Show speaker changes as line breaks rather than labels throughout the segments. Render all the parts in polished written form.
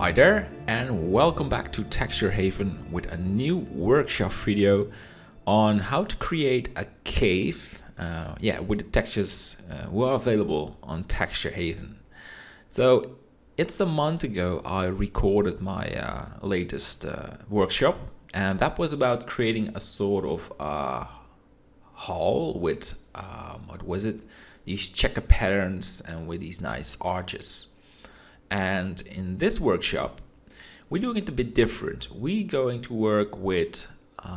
Hi there, and welcome back to Texture Haven with a new workshop video on how to create a cave with the textures who are available on Texture Haven. So it's a month ago I recorded my latest workshop, and that was about creating a sort of hall with these checker patterns and with these nice arches. And in this workshop, we're doing it a bit different. We're going to work with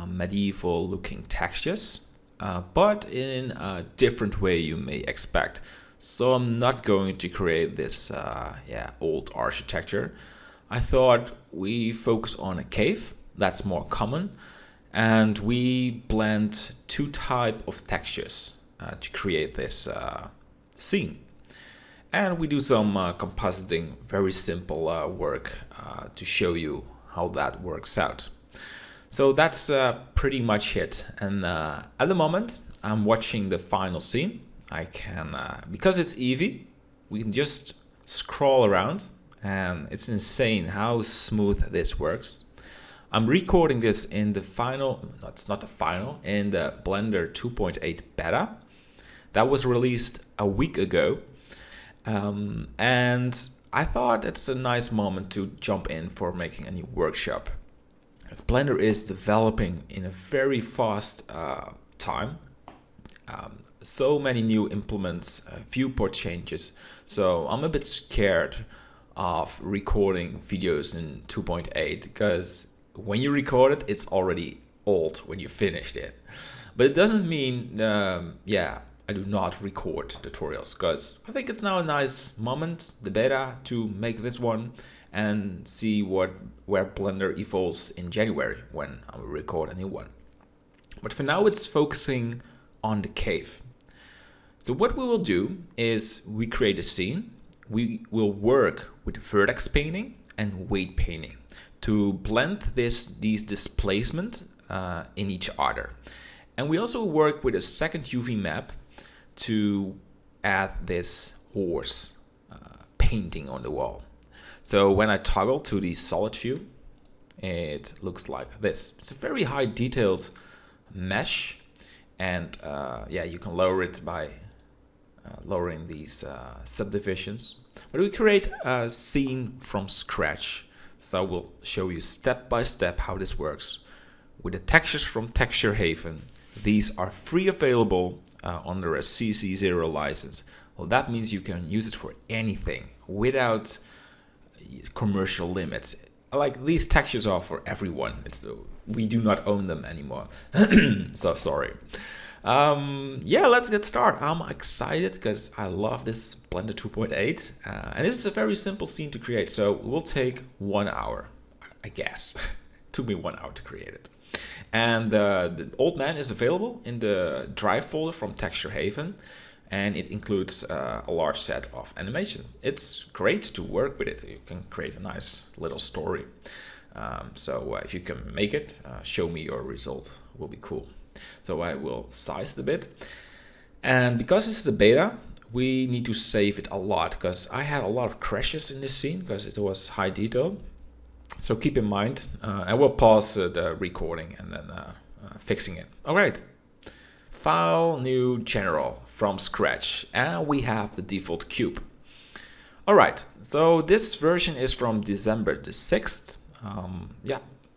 medieval looking textures, but in a different way you may expect. So I'm not going to create this old architecture. I thought we focus on a cave, that's more common, and we blend two types of textures to create this scene. And we do some compositing, very simple work to show you how that works out. So that's pretty much it. And at the moment, I'm watching the final scene. I can, because it's Eevee, we can just scroll around, and it's insane how smooth this works. I'm recording this in the final, no, it's not the final, in the Blender 2.8 beta. That was released a week ago. And I thought it's a nice moment to jump in for making a new workshop. As Blender is developing in a very fast time, so many new implements, viewport changes, so I'm a bit scared of recording videos in 2.8 because when you record it, it's already old when you finished it. But it doesn't mean, I do not record tutorials because I think it's now a nice moment, the beta, to make this one and see where Blender evolves in January when I will record a new one. But for now, it's focusing on the cave. So what we will do is we create a scene. We will work with vertex painting and weight painting to blend these displacement in each other. And we also work with a second UV map to add this horse painting on the wall. So when I toggle to the solid view, it looks like this. It's a very high detailed mesh, and you can lower it by lowering these subdivisions. But we create a scene from scratch. So we'll show you step by step how this works with the textures from Texture Haven. These are free available under a CC0 license. Well, that means you can use it for anything without commercial limits. Like, these textures are for everyone. We do not own them anymore. So sorry. Let's get started. I'm excited because I love this Blender 2.8. And this is a very simple scene to create. So it will take 1 hour, I guess. It took me 1 hour to create it. And the old man is available in the drive folder from Texture Haven, and it includes a large set of animation. It's great to work with it. You can create a nice little story. If you can make it, show me your result. It will be cool. So I will size it a bit. And because this is a beta, we need to save it a lot because I had a lot of crashes in this scene because it was high detail. So keep in mind, I will pause the recording and then fixing it. All right, File, New, General, from scratch, and we have the default cube. All right, so this version is from December the 6th.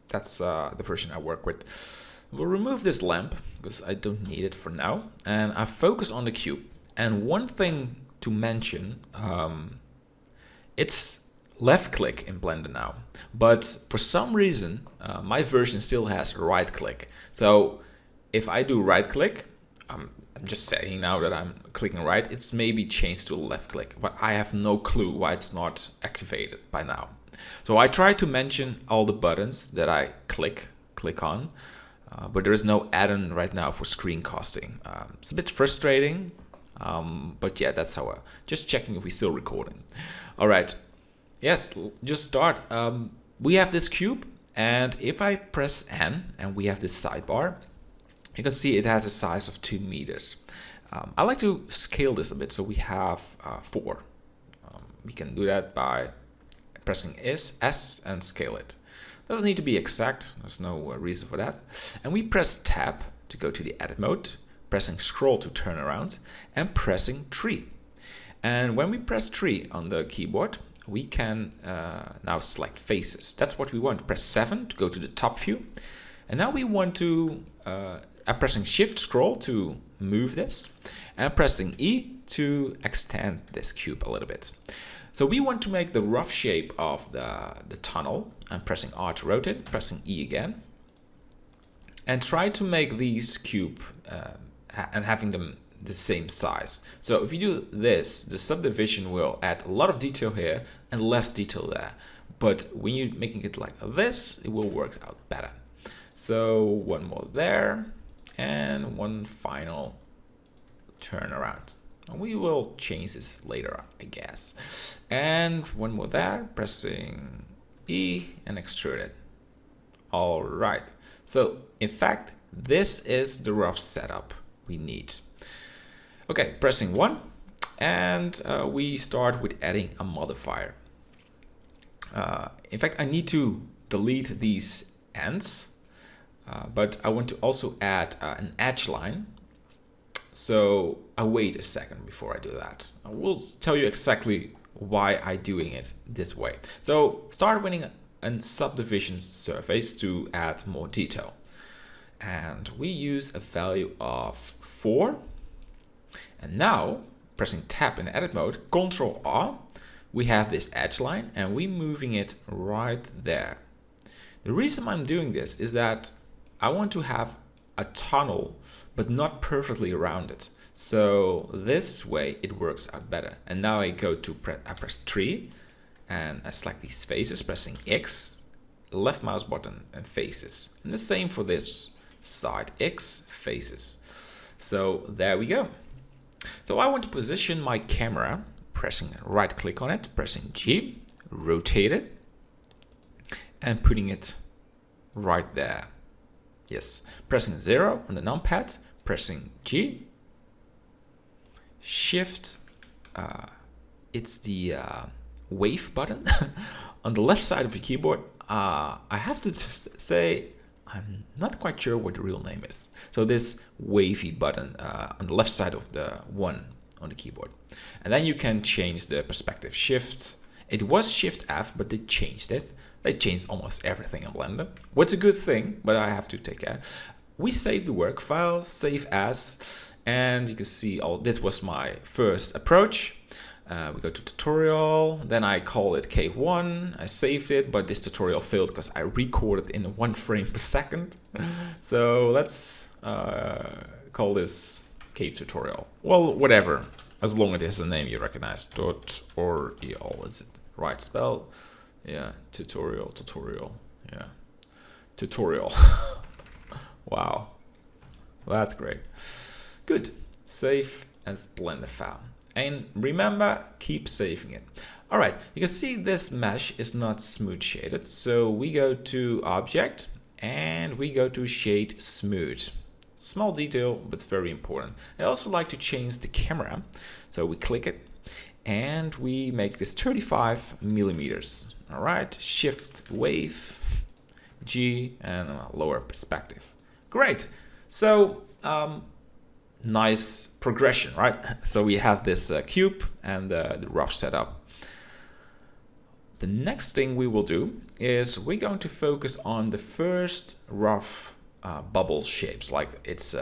That's the version I work with. We'll remove this lamp because I don't need it for now, and I focus on the cube. And one thing to mention, it's left click in Blender now, but for some reason my version still has right click. So if I do right click, I'm just saying now that I'm clicking right, it's maybe changed to left click, but I have no clue why it's not activated by now. So I try to mention all the buttons that I click on, but there is no add-on right now for screencasting. It's a bit frustrating, but yeah, that's how just checking if we're still recording. All right. Yes, just start. We have this cube, and if I press N and we have this sidebar, you can see it has a size of 2 meters. I like to scale this a bit, so we have 4. We can do that by pressing S and scale it. Doesn't need to be exact, there's no reason for that. And we press tab to go to the edit mode, pressing scroll to turn around, and pressing 3. And when we press 3 on the keyboard, we can now select faces. That's what we want. Press 7 to go to the top view. And now we want to, I'm pressing shift scroll to move this, and pressing E to extend this cube a little bit. So we want to make the rough shape of the tunnel. I'm pressing R to rotate it, pressing E again. And try to make these cube and having them the same size. So if you do this, the subdivision will add a lot of detail here and less detail there. But when you're making it like this, it will work out better. So one more there and one final turn around. We will change this later, I guess. And one more there, pressing E and extrude it. All right. So in fact, this is the rough setup we need. Okay, pressing 1, and we start with adding a modifier. In fact, I need to delete these ends, but I want to also add an edge line. So I'll wait a second before I do that. I will tell you exactly why I'm doing it this way. So start winning a subdivision surface to add more detail. And we use a value of 4. And now, pressing tab in edit mode, Ctrl R, we have this edge line and we're moving it right there. The reason I'm doing this is that I want to have a tunnel, but not perfectly rounded. So this way it works out better. And now I go to press 3 and I select these faces, pressing X, left mouse button and faces. And the same for this side, X, faces. So there we go. So I want to position my camera, pressing right click on it, pressing G, rotate it, and putting it right there. Yes, pressing 0 on the numpad, pressing G, shift, it's the wave button on the left side of the keyboard. I have to just say, I'm not quite sure what the real name is. So this wavy button on the left side of the 1 on the keyboard. And then you can change the perspective. Shift. It was Shift F, but they changed it. They changed almost everything in Blender. What's a good thing, but I have to take care. We save the work file, save as, and you can see this was my first approach. We go to tutorial, then I call it K1, I saved it, but this tutorial failed because I recorded in 1 frame per second. So let's call this cave tutorial. Well, whatever, as long as it has a name you recognize. Tutorial, is it right spell? Yeah, tutorial, yeah. Tutorial. Wow, that's great. Good, save as Blender file. And remember, keep saving it. All right, you can see this mesh is not smooth shaded. So we go to Object and we go to Shade Smooth. Small detail, but very important. I also like to change the camera. So we click it and we make this 35 millimeters. All right, Shift Wave, G, and a lower perspective. Great. So, nice progression, right? So we have this cube and the rough setup. The next thing we will do is we're going to focus on the first rough bubble shapes. Like it's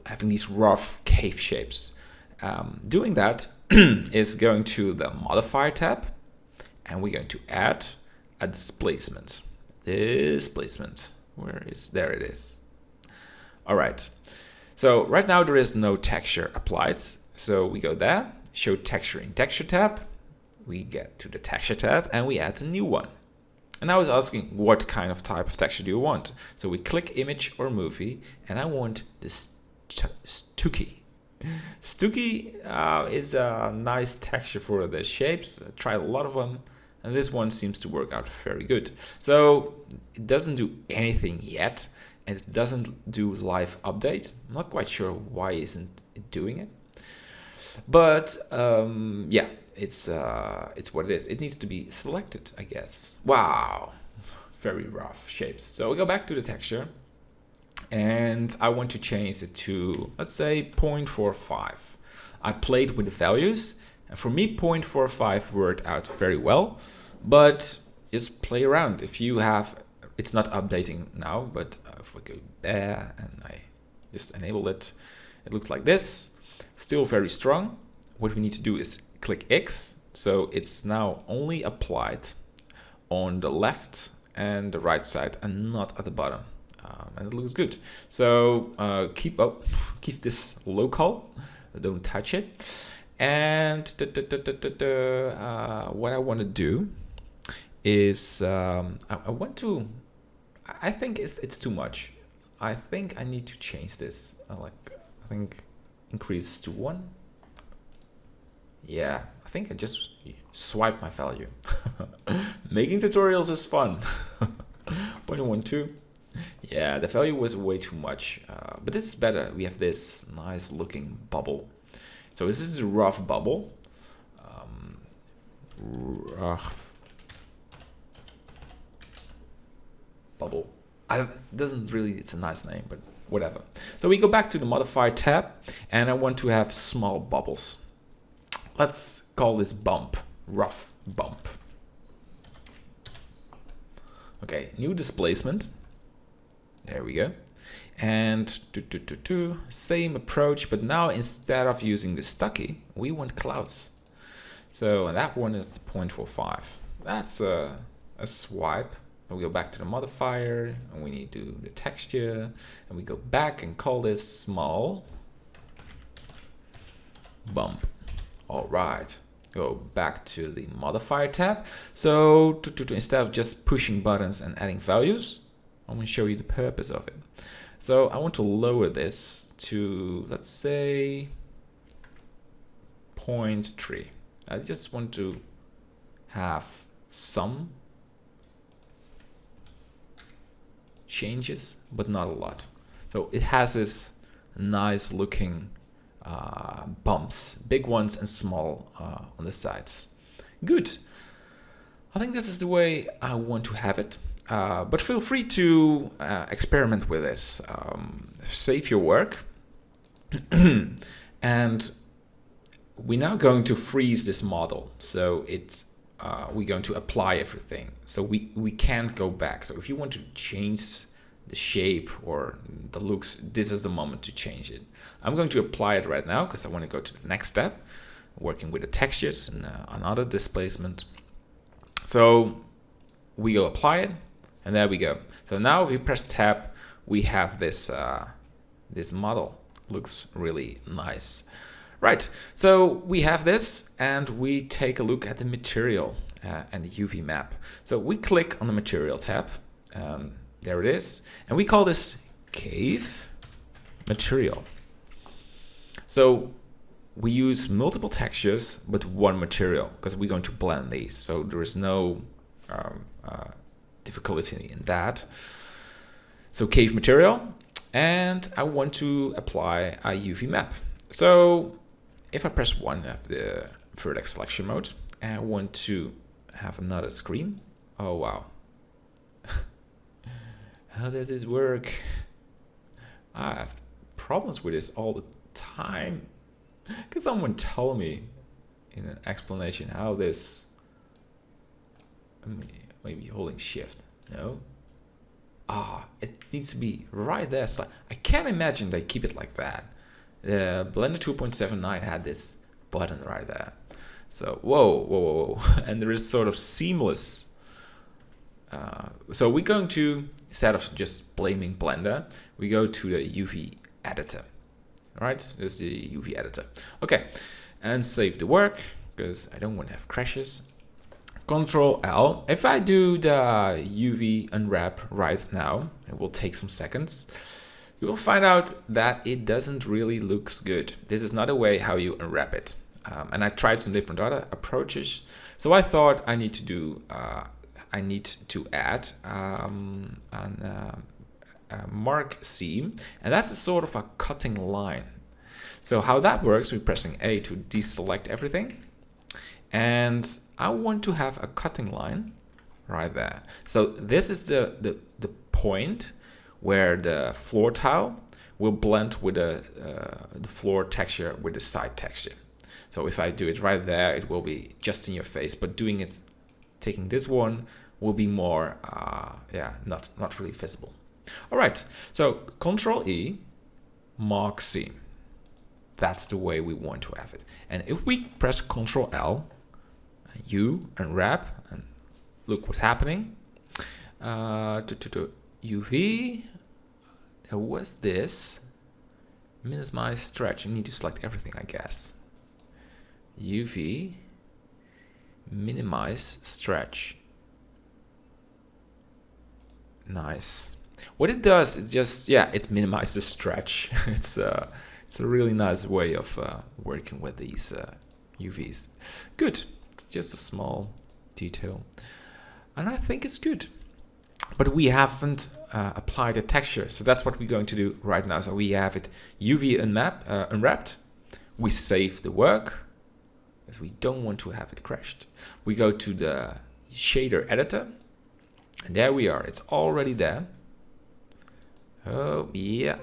having these rough cave shapes. Doing that is going to the modifier tab, and we're going to add a displacement. Displacement. Where is there? It is. All right. So right now there is no texture applied. So we go there, show texture in texture tab. We get to the texture tab and we add a new one. And now it's asking what kind of type of texture do you want? So we click image or movie and I want this Stooky. Stooky is a nice texture for the shapes. I tried a lot of them and this one seems to work out very good. So it doesn't do anything yet. And it doesn't do live update. I'm not quite sure why isn't it doing it. But yeah, it's what it is. It needs to be selected, I guess. Wow, very rough shapes. So we go back to the texture, and I want to change it to, let's say, 0.45. I played with the values, and for me 0.45 worked out very well, but just play around. If you have, it's not updating now, but if we go there and I just enable it, it looks like this. Still very strong. What we need to do is click X, so it's now only applied on the left and the right side and not at the bottom. And it looks good. So keep this local, don't touch it. And what I want to do is I think it's too much. I think I need to change this. I think increase to 1. Yeah, I think I just swipe my value. Making tutorials is fun. 0.12. Yeah, the value was way too much, but this is better. We have this nice looking bubble. So this is a rough bubble. Rough bubble. It's a nice name, but whatever. So we go back to the modifier tab, and I want to have small bubbles. Let's call this bump, rough bump. Okay, new displacement. There we go. And same approach, but now instead of using the stocky, we want clouds. So that one is 0.45. That's a swipe. And we go back to the modifier, and we need to do the texture, and we go back and call this small bump. All right. Go back to the modifier tab. So instead of just pushing buttons and adding values, I'm going to show you the purpose of it. So I want to lower this to, let's say, 0.3. I just want to have some changes, but not a lot. So it has this nice looking bumps, big ones and small on the sides. Good. I think this is the way I want to have it. But feel free to experiment with this. Save your work. And we're now going to freeze this model. So we're going to apply everything. So we can't go back. So if you want to change the shape or the looks, this is the moment to change it. I'm going to apply it right now because I want to go to the next step, working with the textures and another displacement. So we go apply it, and there we go. So now if we press tab, we have this this model. Looks really nice. Right, so we have this, and we take a look at the material and the UV map. So we click on the material tab. There it is, and we call this cave material. So we use multiple textures, but one material, because we're going to blend these. So there is no difficulty in that. So cave material, and I want to apply a UV map. So if I press 1 of the vertex selection mode, and I want to have another screen. Oh wow. How does this work? I have problems with this all the time. Can someone tell me in an explanation how this, maybe holding shift, no? It needs to be right there. So I can't imagine they keep it like that. The Blender 2.79 had this button right there. So whoa. And there is sort of seamless. So we're going to, instead of just blaming Blender, we go to the UV editor. Right, there's the UV editor. Okay, and save the work because I don't want to have crashes. Control L. If I do the UV unwrap right now, it will take some seconds. You will find out that it doesn't really look good. This is not a way how you unwrap it. And I tried some different other approaches. So I thought I need to do. I need to add a mark seam, and that's a sort of a cutting line. So how that works, we're pressing A to deselect everything, and I want to have a cutting line right there. So this is the point where the floor tile will blend with the floor texture with the side texture. So if I do it right there, it will be just in your face, but taking this one will be more, not really visible. All right, so Control E, Mark Seam. That's the way we want to have it. And if we press Control L, U, and wrap, and look what's happening. UV, there was this. Minimize stretch. You need to select everything, I guess. UV, minimize stretch. Nice. What it does, it just, it minimizes stretch. It's a really nice way of working with these UVs. Good. Just a small detail. And I think it's good. But we haven't applied a texture. So that's what we're going to do right now. So we have it UV unwrapped. We save the work, because we don't want to have it crashed. We go to the shader editor. And there we are. It's already there. Oh, yeah.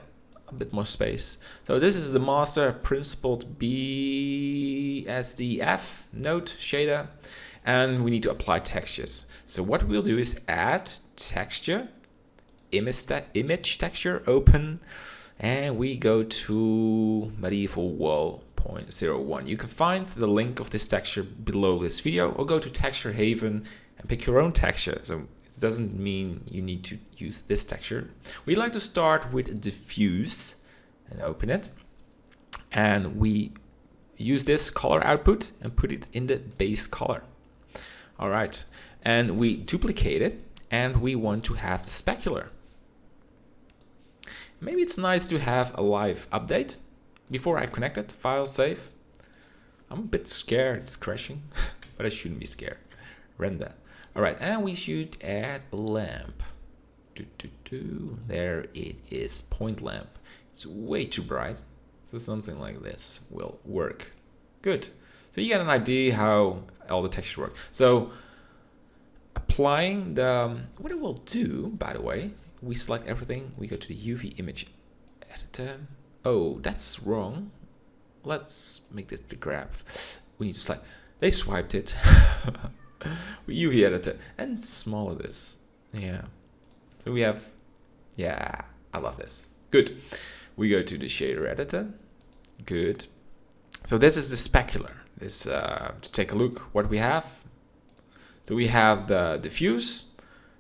A bit more space. So this is the master principled BSDF node shader. And we need to apply textures. So what we'll do is add texture, image texture, open, and we go to medieval wall 0.01. You can find the link of this texture below this video, or go to Texture Haven and pick your own texture. So it doesn't mean you need to use this texture. We like to start with diffuse and open it, and we use this color output and put it in the base color. All right, and we duplicate it, and we want to have the specular. Maybe it's nice to have a live update before I connect it. File save. I'm a bit scared it's crashing, but I shouldn't be scared. Render. All right, and we should add a lamp. There it is, point lamp. It's way too bright, so something like this will work. Good. So you get an idea how all the textures work. So applying what it will do, by the way, we select everything. We go to the UV image editor. Oh, that's wrong. Let's make this the graph. We need to select. They swiped it. UV editor and smaller this. Yeah. So we have. Yeah, I love this. Good. We go to the shader editor. Good. So this is the specular. This to take a look what we have. So we have the diffuse,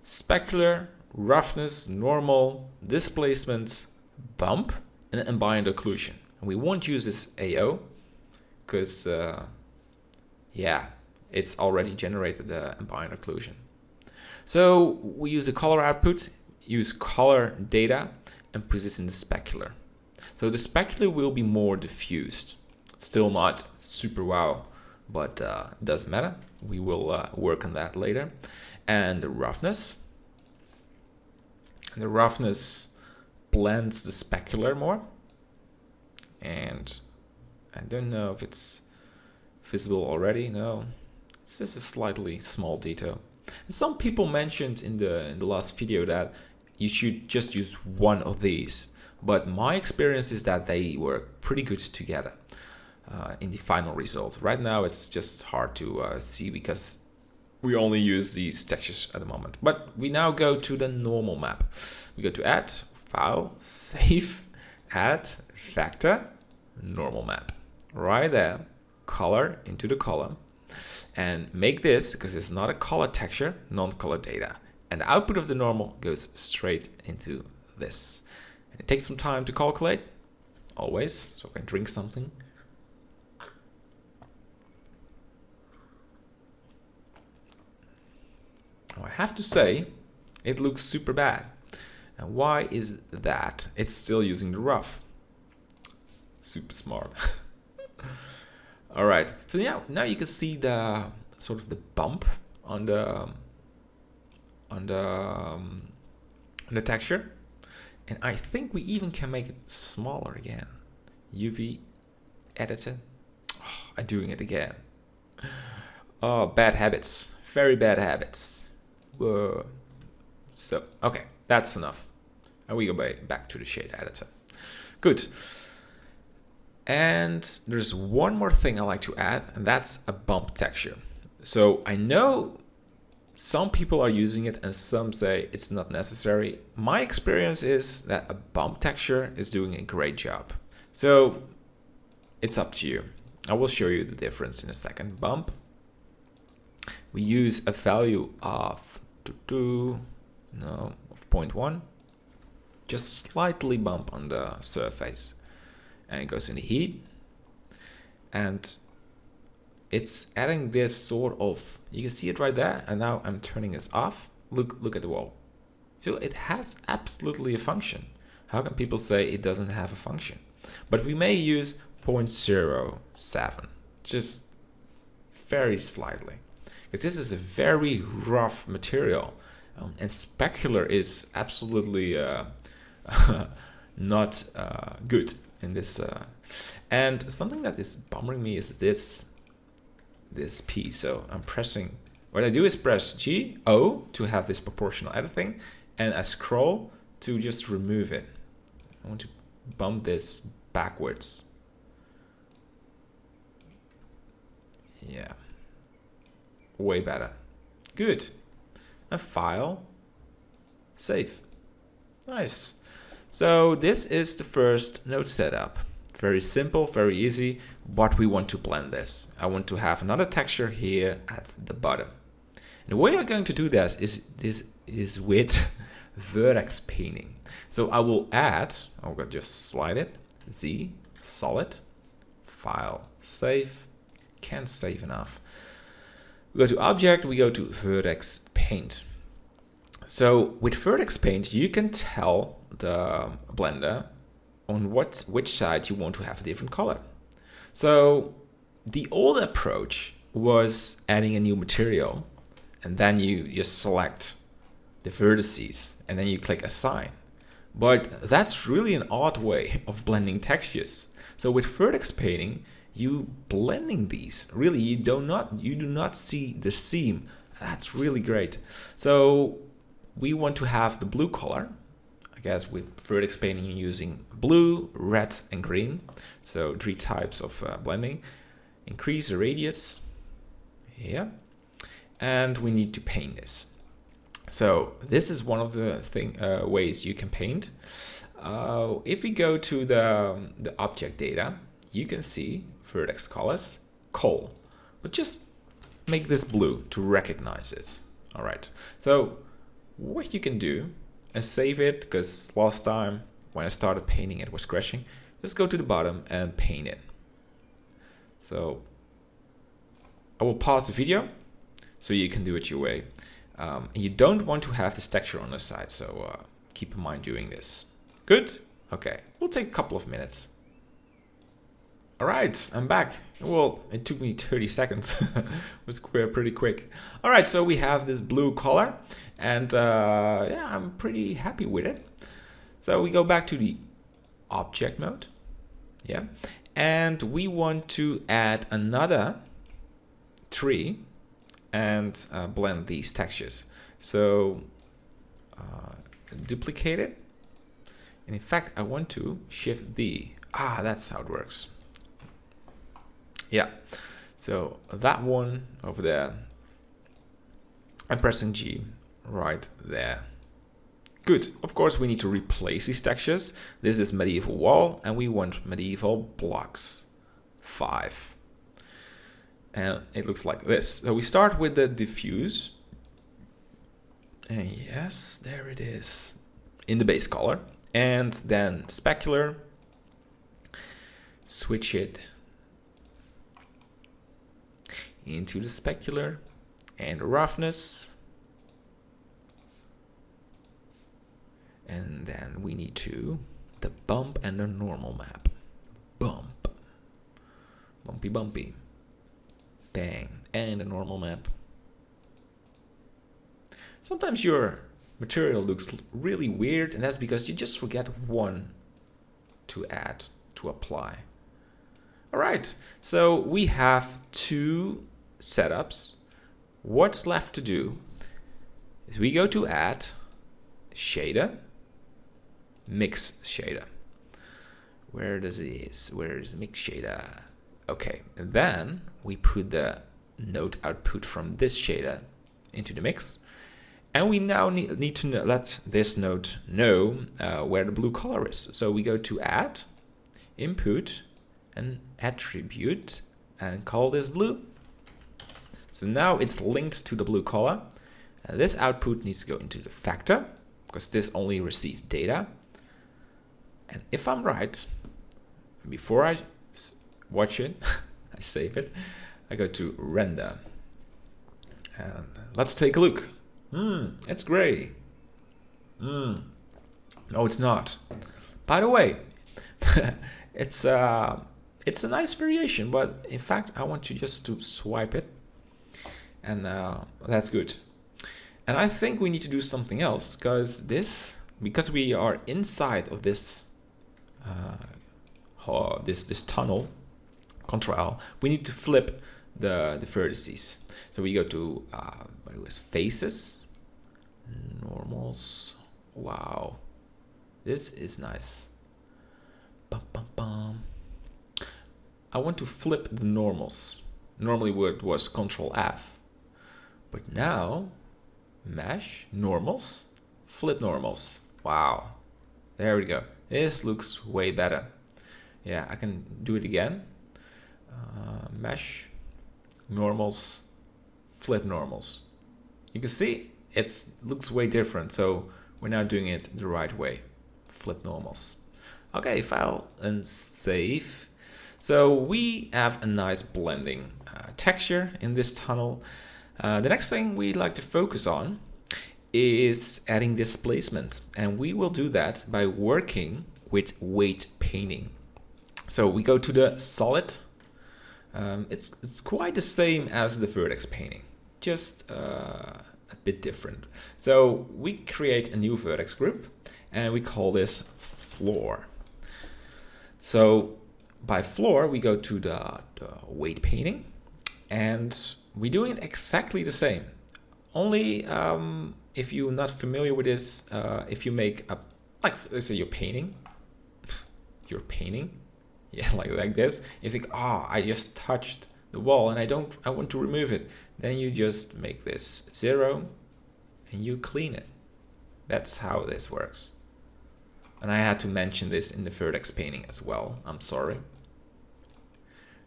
specular, roughness, normal, displacement, bump, and ambient occlusion. And we won't use this AO because it's already generated the ambient occlusion. So we use the color output, use color data, and put this in the specular. So the specular will be more diffused. Still not super wow, but doesn't matter. We will work on that later. And the roughness. And the roughness blends the specular more. And I don't know if it's visible already. No, it's just a slightly small detail. And some people mentioned in the last video that you should just use one of these. But my experience is that they work pretty good together. In the final result. Right now it's just hard to see because we only use these textures at the moment. But we now go to the normal map. We go to Add, File, Save, Add, Vector, Normal Map. Right there, color into the column. And make this, because it's not a color texture, non-color data. And the output of the normal goes straight into this. And it takes some time to calculate, always, so I can drink something. I have to say, it looks super bad. And why is that? It's still using the rough. Super smart. All right. So now you can see the sort of the bump on the texture, and I think we even can make it smaller again. UV editor. Oh, I'm doing it again. Oh, bad habits. Very bad habits. Whoa. So, okay, that's enough. And we go back to the shade editor. Good. And there's one more thing I like to add, and that's a bump texture. So I know some people are using it and some say it's not necessary. My experience is that a bump texture is doing a great job. So it's up to you. I will show you the difference in a second. Bump. We use a value of 0.1. Just slightly bump on the surface. And it goes in the heat. And it's adding this sort of, you can see it right there. And now I'm turning this off. Look at the wall. So it has absolutely a function. How can people say it doesn't have a function? But we may use 0.07, just very slightly. Because this is a very rough material. And specular is absolutely not good in this. And something that is bothering me is this P. So I'm pressing, what I do is press G, O to have this proportional editing, and I scroll to just remove it. I want to bump this backwards. Yeah, way better. Good. A file, save. Nice. So this is the first node setup. Very simple, very easy. But we want to blend this. I want to have another texture here at the bottom. And the way I'm going to do this is with vertex painting. So I will add, I'll just slide it, Z, solid, file, save, can't save enough. We go to object, we go to vertex paint. So with vertex paint, you can tell the blender on which side you want to have a different color. So the old approach was adding a new material, and then you just select the vertices, and then you click assign. But that's really an odd way of blending textures. So with vertex painting, you blending these. Really, you do not see the seam. That's really great. So we want to have the blue color. I guess with vertex painting, you're using blue, red, and green. So 3 types of blending. Increase the radius. Yeah. And we need to paint this. So this is one of the ways you can paint. If we go to the object data, you can see vertex colors, coal. But just make this blue to recognize this. All right. So what you can do is save it, because last time when I started painting it was crashing. Just go to the bottom and paint it. So I will pause the video so you can do it your way. You don't want to have this texture on the side, so keep in mind doing this. Good? Okay, we'll take a couple of minutes. All right, I'm back. Well, it took me 30 seconds. It was pretty quick. All right, so we have this blue color, and yeah, I'm pretty happy with it. So we go back to the object mode. Yeah, and we want to add another tree and blend these textures. So duplicate it. And in fact, I want to shift D. That's how it works. Yeah, so that one over there. I'm pressing G right there. Good. Of course, we need to replace these textures. This is medieval wall, and we want medieval blocks 5. And it looks like this. So we start with the diffuse. And yes, there it is. In the base color. And then specular. Switch it into the specular. And roughness. And then we need the bump and the normal map. Bump. Bumpy bumpy. Bang. And a normal map. Sometimes your material looks really weird, and that's because you just forget one to add, to apply. All right, so we have 2 setups, what's left to do is we go to add shader, mix shader. Where is mix shader? Okay, and then we put the node output from this shader into the mix. And we now need to let this node know where the blue color is. So we go to add, input, and attribute, and call this blue. So now it's linked to the blue color. This output needs to go into the factor, because this only receives data. And if I'm right, before I watch it, I save it, I go to render. And let's take a look. It's gray. No, it's not. By the way, it's a nice variation, but in fact, I want you just to swipe it, and that's good. And I think we need to do something else, because we are inside of this this tunnel, Ctrl, we need to flip the vertices. So we go to faces, normals. Wow, this is nice. Bum, bum, bum. I want to flip the normals. Normally it was Ctrl F, but now mesh normals, flip normals. Wow, there we go. This looks way better. Yeah, I can do it again. Mesh normals, flip normals. You can see it looks way different. So we're now doing it the right way. Flip normals. Okay, file and save. So we have a nice blending texture in this tunnel. The next thing we'd like to focus on is adding displacement, and we will do that by working with weight painting. So we go to the solid. It's quite the same as the vertex painting, just a bit different. So we create a new vertex group, and we call this floor. So by floor, we go to the weight painting, and we're doing it exactly the same. Only if you're not familiar with this, if you make a, let's say you're painting, yeah, like this. You think, I just touched the wall and I want to remove it. Then you just make this 0 and you clean it. That's how this works. And I had to mention this in the vertex painting as well. I'm sorry.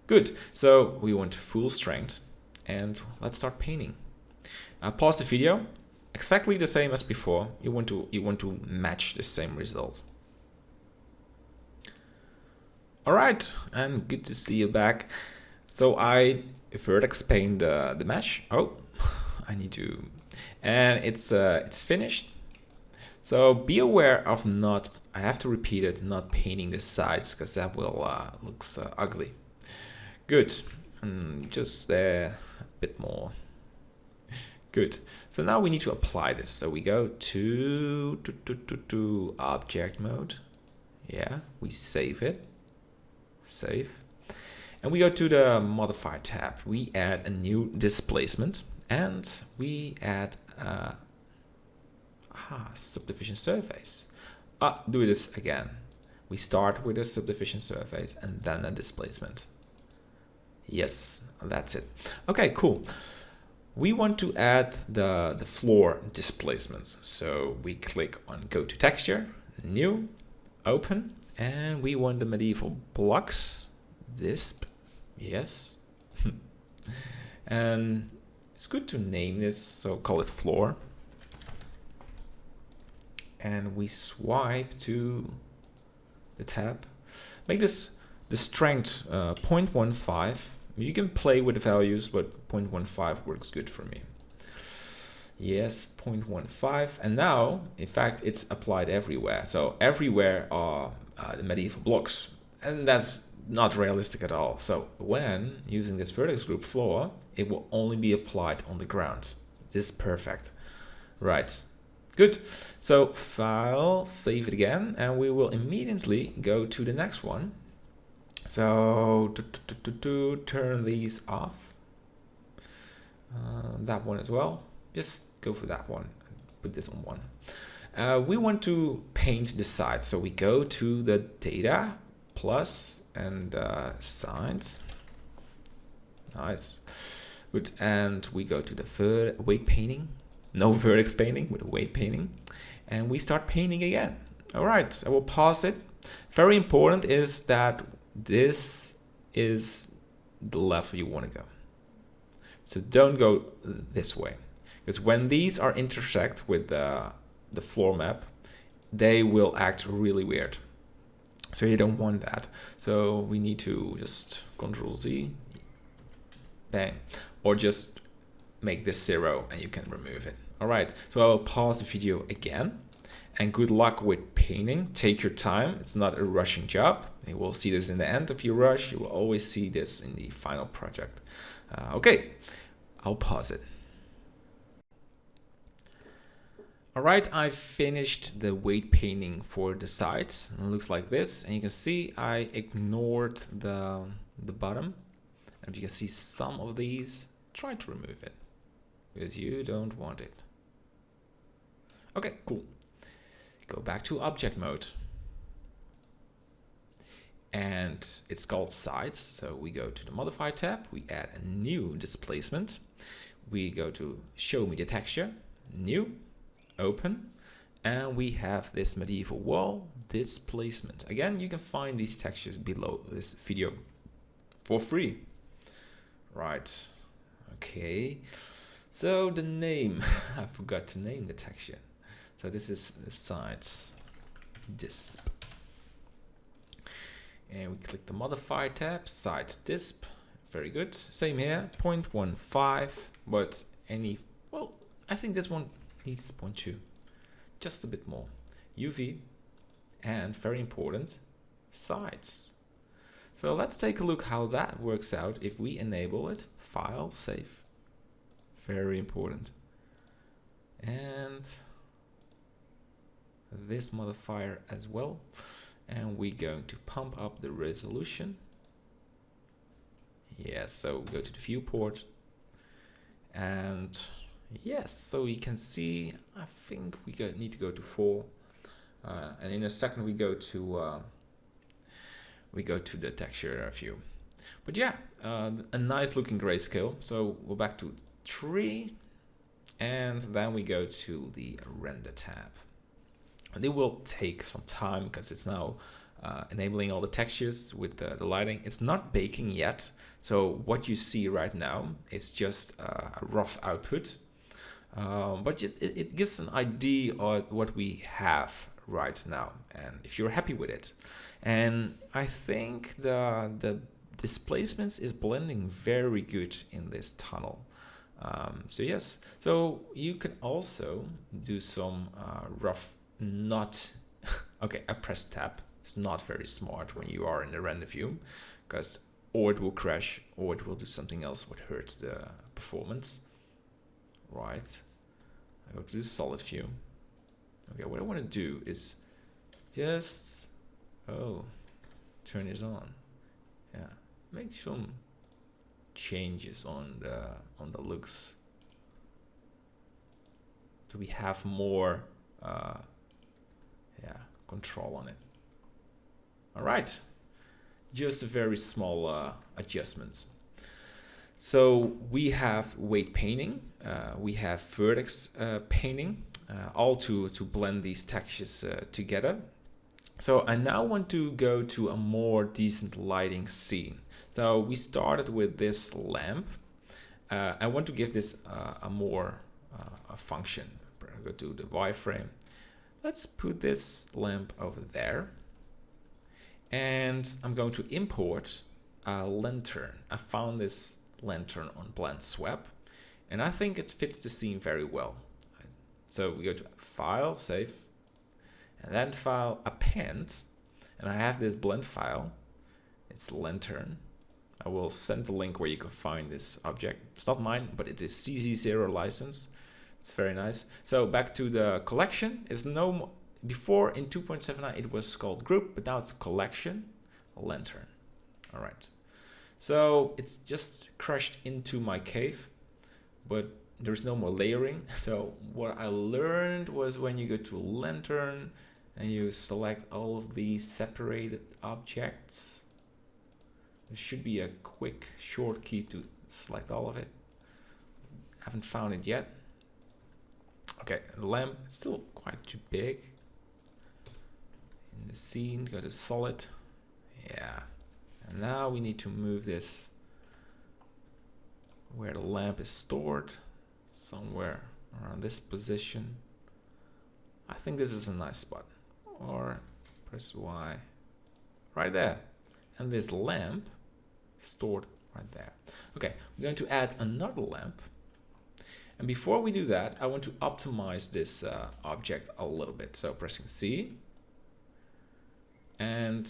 Good. So we want full strength, and let's start painting. Pause the video. Exactly the same as before. You want to match the same result. All right, and good to see you back. So I vertex paint the mesh. Oh, I need to, and it's finished. So be aware of not, I have to repeat it, not painting the sides, because that will looks ugly. Good, and just there a bit more. Good. So now we need to apply this. So we go to object mode. Yeah, we save it. Save. And we go to the modify tab. We add a new displacement, and we add subdivision surface. Do this again. We start with a subdivision surface and then a displacement. Yes, that's it. Okay, cool. We want to add the floor displacements. So we click on go to texture, new, open, and we want the medieval blocks. Disp, yes. And it's good to name this, so call it floor. And we swipe to the tab. Make this the strength 0.15. You can play with the values, but 0.15 works good for me. Yes, 0.15. And now, in fact, it's applied everywhere. So everywhere are the medieval blocks. And that's not realistic at all. So when using this vertex group floor, it will only be applied on the ground. This is perfect. Right. Good. So file, save it again, and we will immediately go to the next one. So turn these off. that one as well. Just go for that one. Put this on one. We want to paint the sides, so we go to the data plus and sides. Nice. Good. And we go to the weight painting. No vertex painting, with weight painting. And we start painting again. All right, I will pause it. Very important is that this is the level you want to go. So don't go this way, because when these are intersect with the floor map, they will act really weird. So you don't want that. So we need to just Control Z, bang, or just make this 0 and you can remove it. All right, so I will pause the video again, and good luck with painting. Take your time. It's not a rushing job. You will see this in the end. If you rush, you will always see this in the final project. Okay, I'll pause it. All right, I finished the weight painting for the sides. It looks like this, and you can see I ignored the bottom. And if you can see some of these, try to remove it, because you don't want it. Okay, cool. Go back to object mode. And it's called sides. So we go to the modify tab, we add a new displacement. We go to show me the texture, new, open, and we have this medieval wall displacement. Again, you can find these textures below this video for free. Right, okay. So the name, I forgot to name the texture. So this is the sides disp. And we click the modify tab, sides disp. Very good. Same here, 0.15, but well, I think this one needs 0.2, just a bit more. UV, and very important, sides. So let's take a look how that works out if we enable it. File, save. Very important. And this modifier as well. And we're going to pump up the resolution. Yes, so go to the viewport. And yes, so we can see, I think we need to go to 4. And in a second we go to the texture view. But yeah, a nice looking grayscale. So we're back to 3, and then we go to the render tab. And it will take some time because it's now enabling all the textures with the lighting. It's not baking yet. So what you see right now is just a rough output. But it gives an idea of what we have right now, and if you're happy with it. And I think the displacements is blending very good in this tunnel. So yes, so you can also do some rough, not okay, I press tab. It's not very smart when you are in the render view, because or it will crash or it will do something else what hurts the performance. Right, I go to the solid view. Okay, what I want to do is just turn this on. Yeah, make some changes on the looks, so we have more control on it. All right, just a very small adjustment. So we have weight painting, we have vertex painting, all to blend these textures together. So I now want to go to a more decent lighting scene. So we started with this lamp. I want to give this a more a function. Go to the wireframe. Let's put this lamp over there. And I'm going to import a lantern. I found this lantern on blend swap, and I think it fits the scene very well. So we go to file, save, and then file, append, and I have this blend file. It's lantern. I will send the link where you can find this object. It's not mine, but it is CZ0 license. It's very nice. So back to the collection. It's no before in 2.79 it was called group, but now it's collection lantern. All right. So it's just crashed into my cave. but there's no more layering. So what I learned was when you go to lantern and you select all of these separated objects, there should be a quick short key to select all of it. Haven't found it yet. Okay, the lamp is still quite too big. In the scene, go to solid. Yeah. And now we need to move this where the lamp is stored, somewhere around this position. I think this is a nice spot. Or press Y. Right there. And this lamp stored right there. Okay, we're going to add another lamp. And before we do that, I want to optimize this object a little bit. So pressing C. And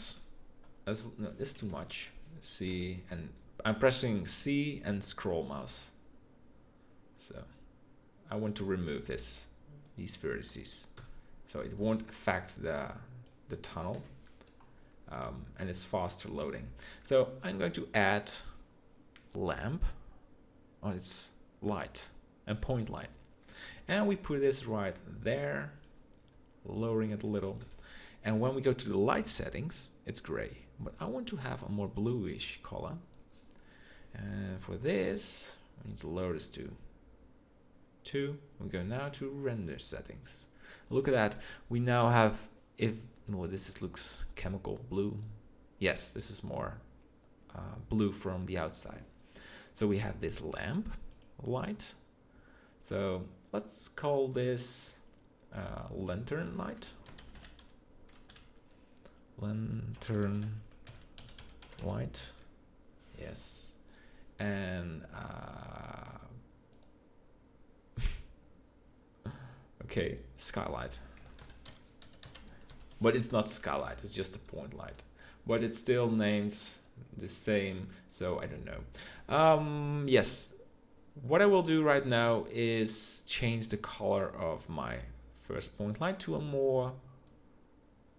no, this is too much. C, and I'm pressing C and scroll mouse. So I want to remove these vertices, so it won't affect the tunnel, and it's faster loading. So I'm going to add lamp on its light and point light, and we put this right there, lowering it a little. And when we go to the light settings, it's gray, but I want to have a more bluish color. And for this, we need to lower this to 2. We go now to render settings. Look at that. We now have, looks chemical blue. Yes, this is more blue from the outside. So we have this lamp light. So let's call this lantern light. Lantern light. Yes. And okay, skylight. But it's not skylight, it's just a point light. But it's still named the same, so I don't know. Yes, what I will do right now is change the color of my first point light to a more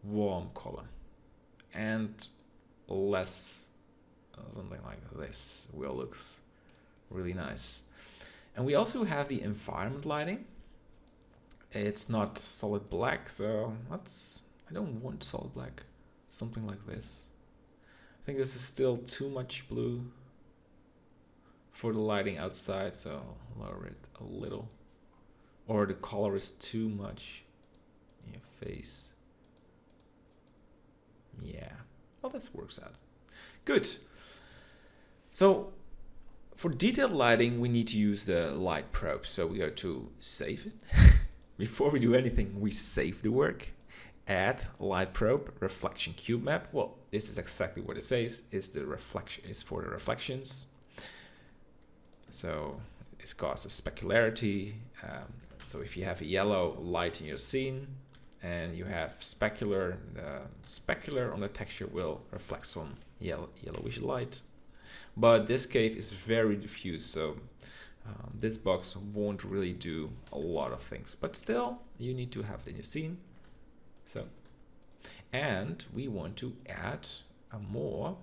warm color. And less, something like this will looks really nice. And we also have the environment lighting. It's not solid black, so I don't want solid black. Something like this. I think this is still too much blue for the lighting outside, so I'll lower it a little. Or the color is too much in your face. Yeah, well, this works out. Good. So for detailed lighting, we need to use the light probe. So we go to save it. Before we do anything, we save the work. Add light probe reflection cube map. Well, this is exactly what it says. Is for the reflections. So it causes specularity. So if you have a yellow light in your scene, and you have specular, the specular on the texture will reflect some yellowish light. But this cave is very diffuse, so this box won't really do a lot of things. But still, you need to have it in your scene. So, and we want to add a more.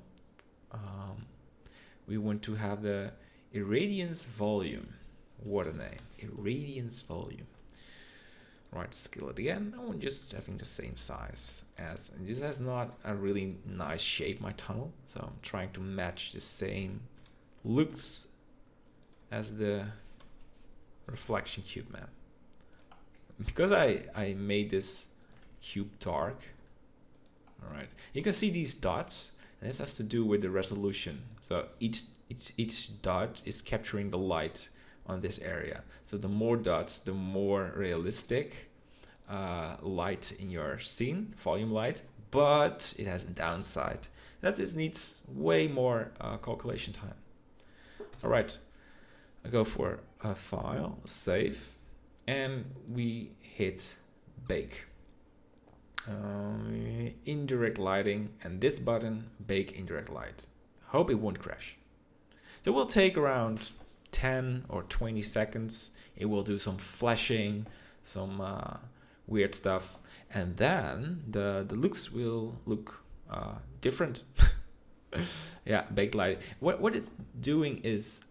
We want to have the irradiance volume. What a name! Irradiance volume. Right, scale it again. I want just having the same size as, and this has not a really nice shape, my tunnel, so I'm trying to match the same looks as the reflection cube map. Because I made this cube dark, all right, you can see these dots, and this has to do with the resolution. So each dot is capturing the light on this area. So the more dots, the more realistic light in your scene, volume light, but it has a downside. That it needs way more calculation time. All right, I go for a file, save, and we hit bake. Indirect lighting, and this button, bake indirect light. Hope it won't crash. So it will take around 10 or 20 seconds. It will do some flashing, some weird stuff, and then the looks will look different. Yeah, baked lighting. What it's doing is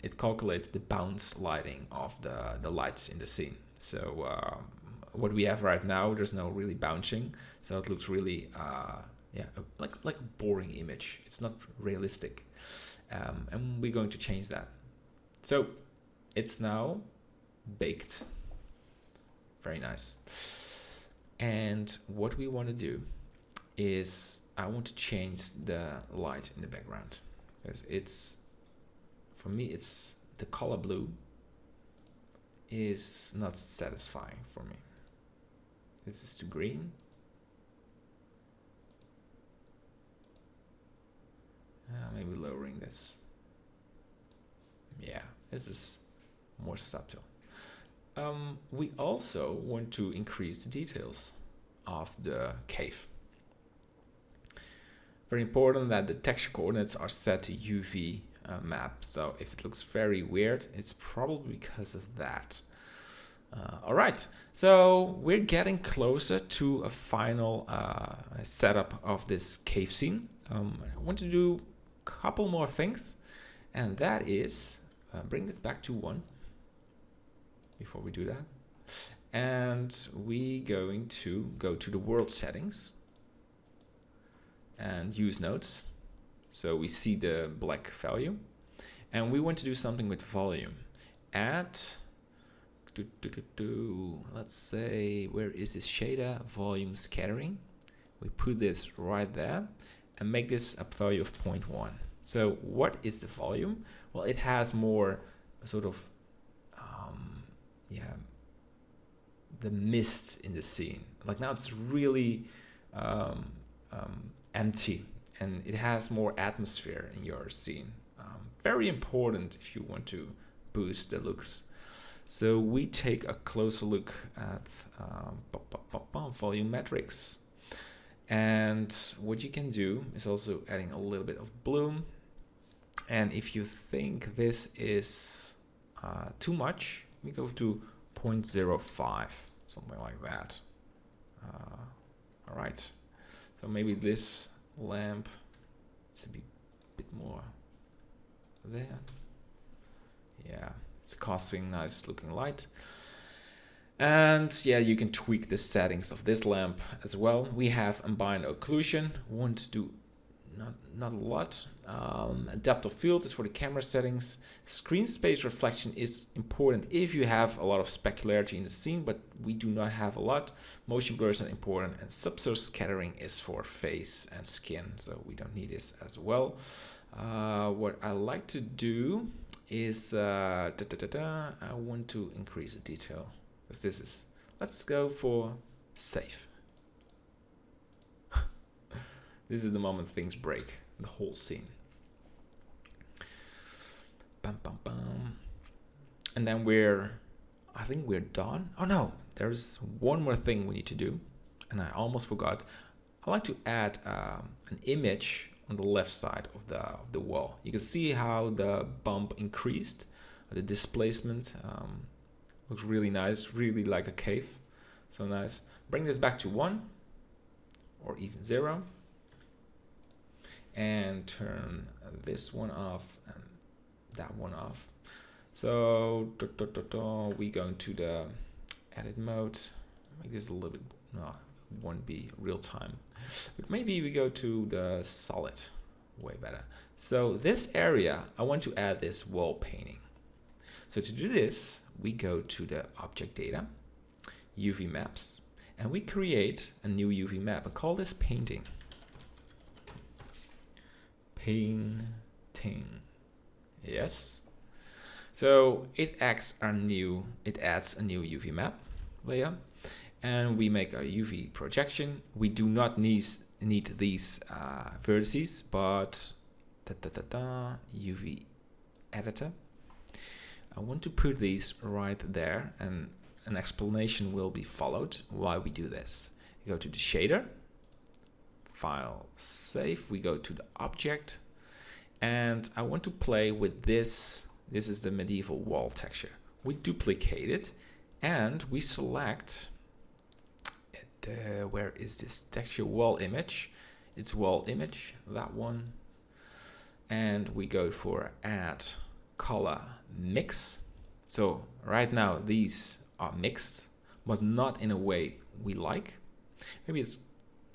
it calculates the bounce lighting of the lights in the scene. So what we have right now, there's no really bouncing, so it looks really yeah, like a boring image. It's not realistic, and we're going to change that. So it's now baked. Very nice. And what we want to do is I want to change the light in the background, because it's, for me, it's the color blue is not satisfying for me. This is too green. Maybe lowering this. Yeah, this is more subtle. We also want to increase the details of the cave. Very important that the texture coordinates are set to UV map. So if it looks very weird, it's probably because of that. All right, so we're getting closer to a final setup of this cave scene. I want to do a couple more things, and that is bring this back to 1 before we do that. And we going to go to the world settings and use nodes. So we see the black value, and we want to do something with volume. Add, let's say, where is this shader? Volume scattering. We put this right there and make this a value of 0.1. So what is the volume? Well, it has more sort of yeah, the mist in the scene. Like now it's really empty, and it has more atmosphere in your scene. Very important if you want to boost the looks. So we take a closer look at volume metrics. And what you can do is also adding a little bit of bloom. And if you think this is too much, we go to 0.05, something like that. All right, so maybe this lamp needs to be a bit more there. Yeah, it's casting nice looking light. And yeah, you can tweak the settings of this lamp as well. We have ambient occlusion. We want to do not a lot. Depth of field is for the camera settings. Screen space reflection is important if you have a lot of specularity in the scene, but we do not have a lot. Motion blur is not important, and subsurface scattering is for face and skin, so we don't need this as well. What I like to do is I want to increase the detail, because this is, let's go for safe. This is the moment things break, the whole scene. Bam, bam, bam. And then I think we're done. Oh no, there's one more thing we need to do, and I almost forgot. I like to add an image on the left side of the wall. You can see how the bump increased. The displacement looks really nice, really like a cave. So nice. Bring this back to 1 or even 0. And turn this one off and that one off. So we go into the edit mode. Make this a little bit, no, it won't be real time, but maybe we go to the solid, way better. So this area, I want to add this wall painting. So to do this, we go to the object data, UV maps, and we create a new UV map and call this painting. Painting. Yes. So it adds a new UV map layer, and we make a UV projection. We do not need these vertices, but UV editor. I want to put these right there, and an explanation will be followed why we do this. You go to the shader, file, save. We go to the object, and I want to play with this. This is the medieval wall texture. We duplicate it, and we select where is this texture? Wall image. It's wall image, that one. and we go for add color mix. So right now these are mixed, but not in a way we like. Maybe it's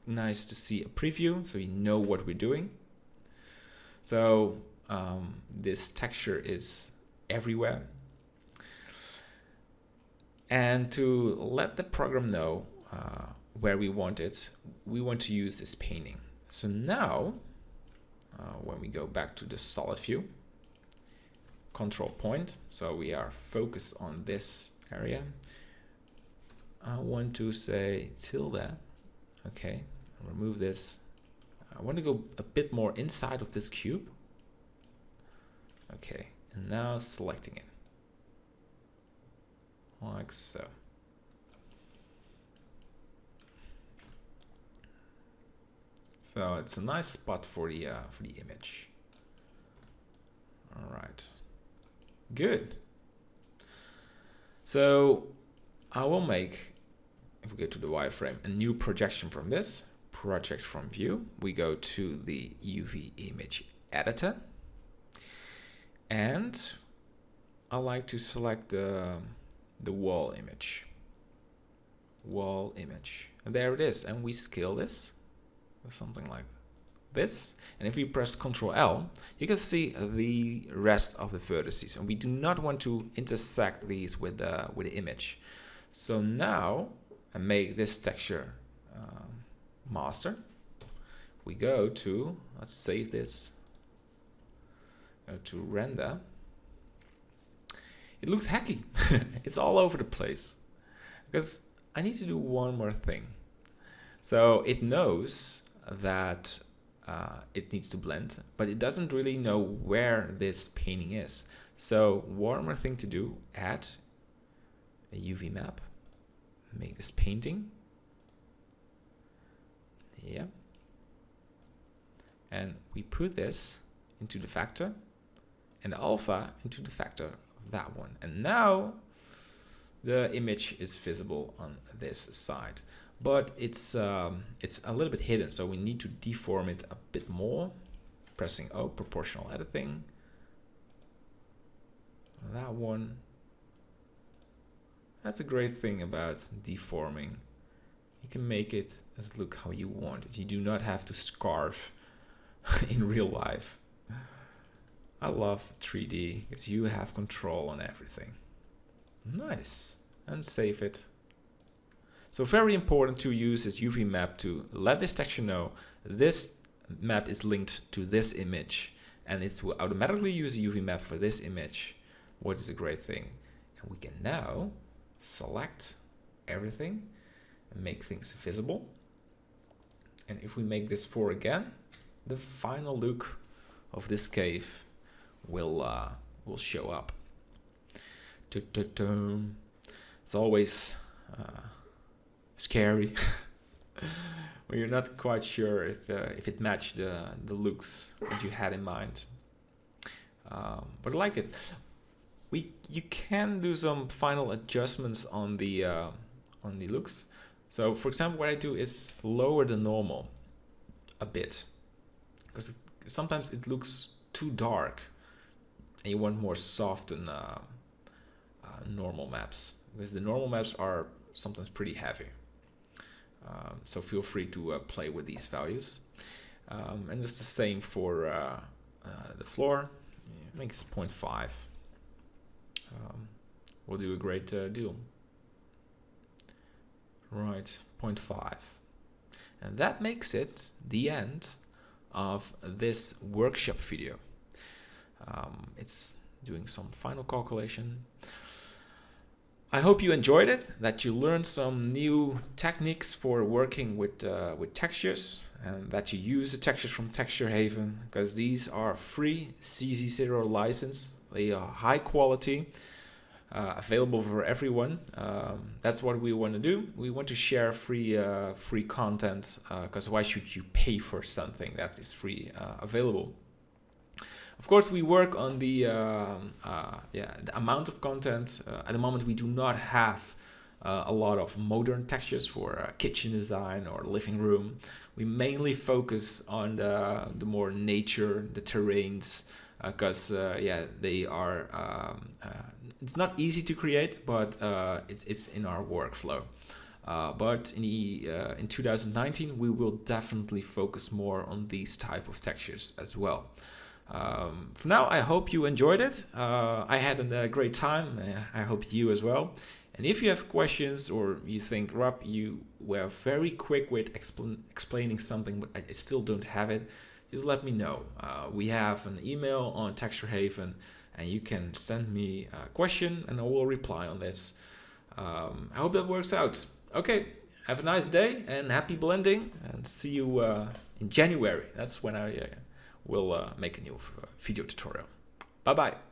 nice to see a preview so you know what we're doing. So this texture is everywhere. And to let the program know where we want it, we want to use this painting. So now, when we go back to the solid view, control point, so we are focused on this area. I want to say tilde. Okay, remove this. I want to go a bit more inside of this cube. Okay, and now selecting it. Like so. So it's a nice spot for the image. All right, good. So I will make, if we go to the wireframe, a new projection from this. Project from view. We go to the UV image editor, and I like to select the wall image. Wall image. And there it is. And we scale this with something like this. And if we press Ctrl L, you can see the rest of the vertices. And we do not want to intersect these with the image. So now I make this texture master. We go to, let's save this. Go to render. It looks hacky. It's all over the place because I need to do one more thing. So it knows that it needs to blend, but it doesn't really know where this painting is. So one more thing to do, add a UV map, make this painting. Yeah. And we put this into the vector and alpha into the vector of that one. And now the image is visible on this side, but it's a little bit hidden. So we need to deform it a bit more, pressing O, proportional editing. That one. That's a great thing about deforming. You can make it look how you want it. You do not have to scarf in real life. I love 3D because you have control on everything. Nice. And save it. So very important to use this UV map to let this texture know this map is linked to this image, and it will automatically use a UV map for this image, which is a great thing. And we can now select everything and make things visible. And if we make this 4 again, the final look of this cave will show up. It's always scary when you're not quite sure if it matched the looks that you had in mind. But I like it. You can do some final adjustments on the looks. So for example, what I do is lower the normal a bit, because sometimes it looks too dark and you want more soft and normal maps, because the normal maps are sometimes pretty heavy. So feel free to play with these values. And it's the same for the floor. Make this 0.5. We'll do a great deal. Right, 0.5. And that makes it the end of this workshop video. It's doing some final calculation. I hope you enjoyed it, that you learned some new techniques for working with textures, and that you use the textures from Texture Haven, because these are free CZ0 license. They are high quality, available for everyone. That's what we want to do. We want to share free content, because why should you pay for something that is free available? Of course, we work on the amount of content. At the moment, we do not have a lot of modern textures for kitchen design or living room. We mainly focus on the more nature, the terrains, because yeah, they are. It's not easy to create, but it's in our workflow. But in 2019, we will definitely focus more on these type of textures as well. For now, I hope you enjoyed it. I had a great time. I hope you as well. And if you have questions or you think, Rob, you were very quick with explaining something, but I still don't have it, just let me know. We have an email on Texture Haven, and you can send me a question and I will reply on this. I hope that works out. Okay, have a nice day and happy blending, and see you in January. That's when I will make a new video tutorial. Bye bye.